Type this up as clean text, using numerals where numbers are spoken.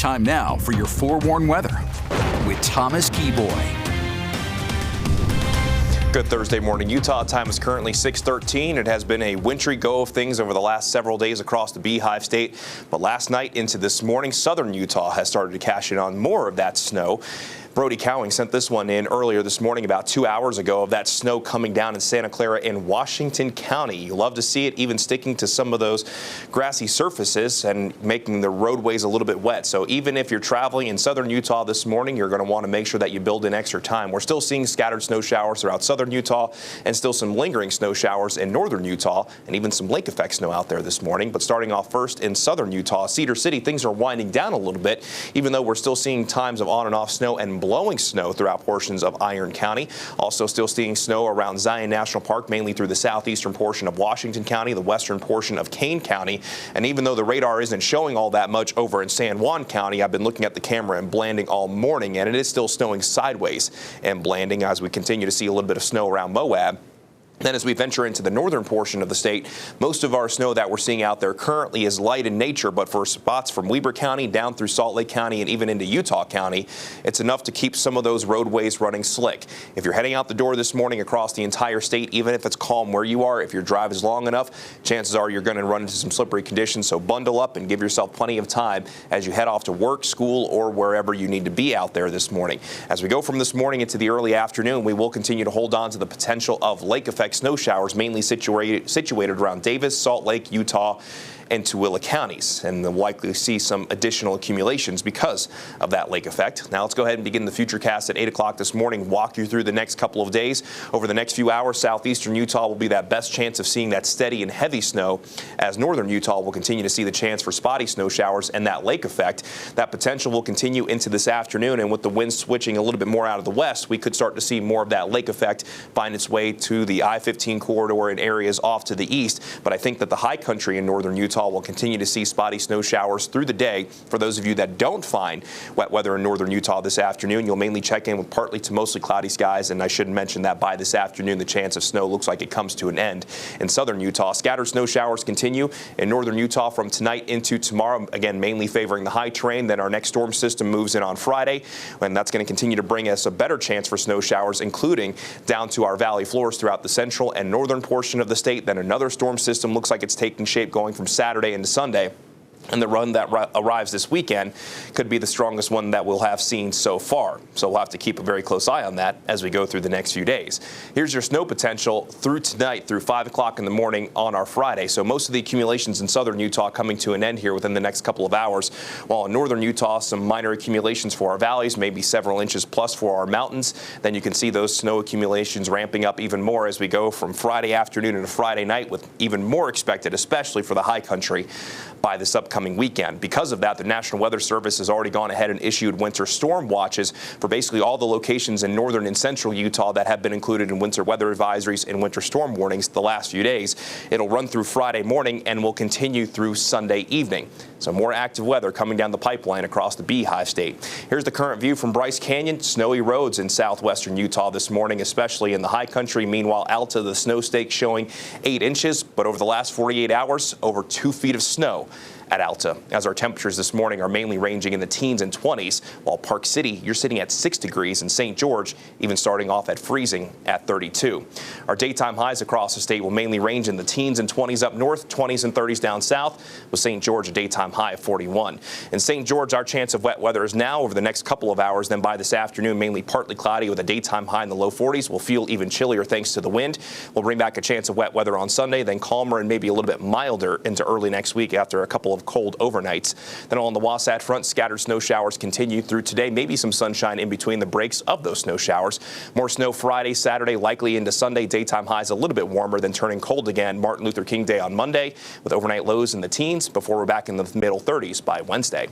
Time now for your forewarned weather with Thomas Keyboy. Good Thursday morning, Utah. Time is currently 6:13. It has been a wintry go of things over the last several days across the Beehive State. But last night into this morning, southern Utah has started to cash in on more of that snow. Brody Cowing sent this one in earlier this morning, about 2 hours ago, of that snow coming down in Santa Clara in Washington County. You love to see it, even sticking to some of those grassy surfaces and making the roadways a little bit wet. So even if you're traveling in southern Utah this morning, you're going to want to make sure that you build in extra time. We're still seeing scattered snow showers throughout southern Utah and still some lingering snow showers in northern Utah and even some lake effect snow out there this morning. But starting off first in southern Utah, Cedar City, things are winding down a little bit, even though we're still seeing times of on and off snow and blowing snow throughout portions of Iron County. Also still seeing snow around Zion National Park, mainly through the southeastern portion of Washington County, the western portion of Kane County. And even though the radar isn't showing all that much over in San Juan County, I've been looking at the camera in Blanding all morning, and it is still snowing sideways in Blanding as we continue to see a little bit of snow around Moab. Then as we venture into the northern portion of the state, most of our snow that we're seeing out there currently is light in nature, but for spots from Weber County down through Salt Lake County and even into Utah County, it's enough to keep some of those roadways running slick. If you're heading out the door this morning across the entire state, even if it's calm where you are, if your drive is long enough, chances are you're going to run into some slippery conditions. So bundle up and give yourself plenty of time as you head off to work, school, or wherever you need to be out there this morning. As we go from this morning into the early afternoon, we will continue to hold on to the potential of lake effect snow showers, mainly situated around Davis, Salt Lake, Utah, and Tooele counties, and we'll likely see some additional accumulations because of that lake effect. Now let's go ahead and begin the Futurecast at 8 o'clock this morning, walk you through the next couple of days. Over the next few hours, southeastern Utah will be that best chance of seeing that steady and heavy snow, as northern Utah will continue to see the chance for spotty snow showers and that lake effect. That potential will continue into this afternoon, and with the winds switching a little bit more out of the west, we could start to see more of that lake effect find its way to the I-15 corridor and areas off to the east. But I think that the high country in northern Utah will continue to see spotty snow showers through the day. For those of you that don't find wet weather in northern Utah this afternoon, you'll mainly check in with partly to mostly cloudy skies, and I should mention that by this afternoon the chance of snow looks like it comes to an end. In southern Utah, scattered snow showers continue in northern Utah from tonight into tomorrow, again mainly favoring the high terrain. Then our next storm system moves in on Friday, and that's going to continue to bring us a better chance for snow showers, including down to our valley floors throughout the central and northern portion of the state. Then another storm system looks like it's taking shape going from Saturday into Sunday. And the run that arrives this weekend could be the strongest one that we'll have seen so far. So we'll have to keep a very close eye on that as we go through the next few days. Here's your snow potential through tonight through 5 o'clock in the morning on our Friday. So most of the accumulations in southern Utah coming to an end here within the next couple of hours. While in northern Utah, some minor accumulations for our valleys, maybe several inches plus for our mountains. Then you can see those snow accumulations ramping up even more as we go from Friday afternoon into Friday night, with even more expected, especially for the high country, by this upcoming weekend. Because of that, the National Weather Service has already gone ahead and issued winter storm watches for basically all the locations in northern and central Utah that have been included in winter weather advisories and winter storm warnings the last few days. It'll run through Friday morning and will continue through Sunday evening. So more active weather coming down the pipeline across the Beehive State. Here's the current view from Bryce Canyon. Snowy roads in southwestern Utah this morning, especially in the high country. Meanwhile, Alta, the snow stake showing 8 inches, but over the last 48 hours, over 2 feet of snow at Alta, as our temperatures this morning are mainly ranging in the teens and 20s, while Park City, you're sitting at 6 degrees, and St. George even starting off at freezing at 32. Our daytime highs across the state will mainly range in the teens and 20s up north, 20s and 30s down south, with St. George a daytime high of 41. In St. George, our chance of wet weather is now over the next couple of hours. Then by this afternoon, mainly partly cloudy with a daytime high in the low 40s. We'll feel even chillier thanks to the wind. We'll bring back a chance of wet weather on Sunday, then calmer and maybe a little bit milder into early next week after a couple of cold overnights. Then on the Wasatch Front, scattered snow showers continue through today. Maybe some sunshine in between the breaks of those snow showers. More snow Friday, Saturday, likely into Sunday. Daytime highs a little bit warmer, then turning cold again Martin Luther King Day on Monday, with overnight lows in the teens before we're back in the middle 30s by Wednesday.